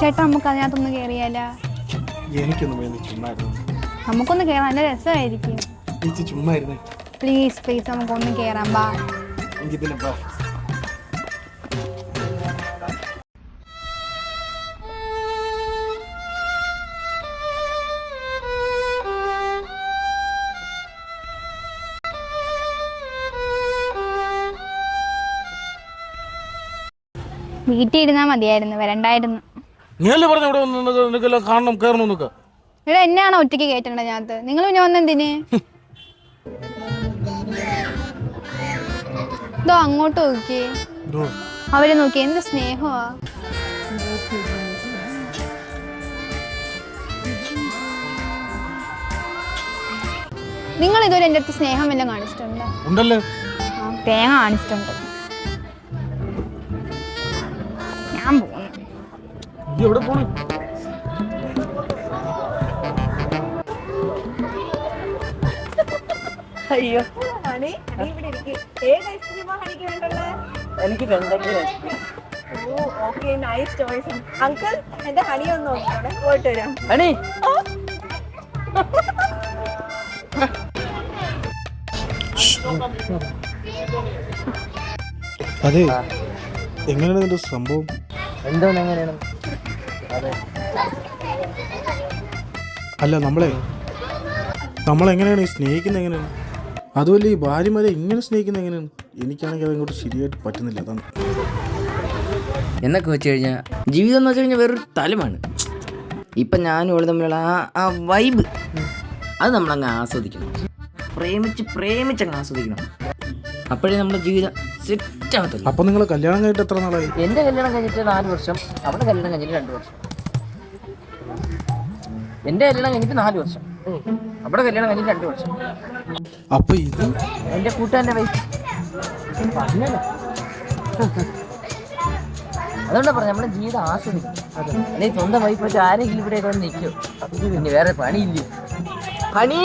ചേട്ടാ നമുക്ക് അതിനകത്തൊന്ന് കേറിയാല? നമുക്കൊന്ന് കേറാൻ നല്ല രസമായിരിക്കും. പ്ലീസ് പ്ലീസ് നമുക്കൊന്ന് കേറാം. ബാ. വീട്ടിൽ ഇരുന്നാ മതിയായിരുന്നു, വരണ്ടായിരുന്നു. ഇവിടെ എന്നെയാണോ ഒറ്റയ്ക്ക് കയറ്റേണ്ടത് അതിനകത്ത്? നിങ്ങൾ പിന്നെ വന്നെന്തിന്? ഇതോ അങ്ങോട്ട് നോക്കി, അവരെ നോക്കി, എന്ത് സ്നേഹമാ. നിങ്ങൾ ഇതുവരെ എൻ്റെ അടുത്ത് സ്നേഹം വല്ലതും കാണിച്ചിട്ടുണ്ടോ? തേങ്ങ കാണിച്ചിട്ടുണ്ട്. ഞാൻ പോകുന്നു. അയ്യോ എനിക്ക് അങ്കിൾ എന്റെ ഹണി ഒന്ന് നോക്കിയോടെ പോയിട്ട് വരാം. ഹണി അതെ, എങ്ങനെയാണ് ഇതിന്റെ സംഭവം? എന്തോന്ന് എങ്ങനെയാണ്? അല്ല, നമ്മളെങ്ങനെയാണ് ഈ സ്നേഹിക്കുന്നത്? എങ്ങനെയാണ്? അതുമല്ല, ഈ ഭാര്യമാരെ ഇങ്ങനെ സ്നേഹിക്കുന്നത് എങ്ങനെയാണ്? എനിക്കാണെങ്കിൽ അതങ്ങോട്ട് ശരിയായിട്ട് പറ്റുന്നില്ല. അതാണ് എന്നൊക്കെ വെച്ച് കഴിഞ്ഞാൽ ജീവിതം എന്ന് വെച്ച് കഴിഞ്ഞാൽ വേറൊരു തലമാണ്. ഇപ്പം ഞാനും അവൾ തമ്മിലുള്ള ആ വൈബ് അത് നമ്മളങ്ങ് ആസ്വദിക്കണം. പ്രേമിച്ചങ്ങ് ആസ്വദിക്കണം. അപ്പോഴേ നമ്മുടെ ജീവിതം സെറ്റ് ആവത്തുള്ളൂ. അപ്പം നിങ്ങൾ കല്യാണം കഴിഞ്ഞിട്ട് എത്ര നാളായി? എൻ്റെ കല്യാണം കഴിഞ്ഞിട്ട് 4 വർഷം, അവളുടെ കല്യാണം കഴിഞ്ഞിട്ട് 2 വർഷം. എൻ്റെ കല്യാണം കഴിഞ്ഞിട്ട് 4 വർഷം, അവിടെ കല്യാണം കഴിഞ്ഞിട്ട് 2 വർഷം. അപ്പൊ ഇത് എൻ്റെ കൂട്ടുകാരൻ്റെ വൈഫ്. അതുകൊണ്ടാ പറഞ്ഞ നമ്മുടെ ജീവിതം ആസ്വദിക്കും. അല്ലെങ്കിൽ സ്വന്തം വൈഫ് വെച്ച് ആരെങ്കിലും ഇവിടെ നിൽക്കും. പിന്നെ വേറെ പണിയില്ല. പണി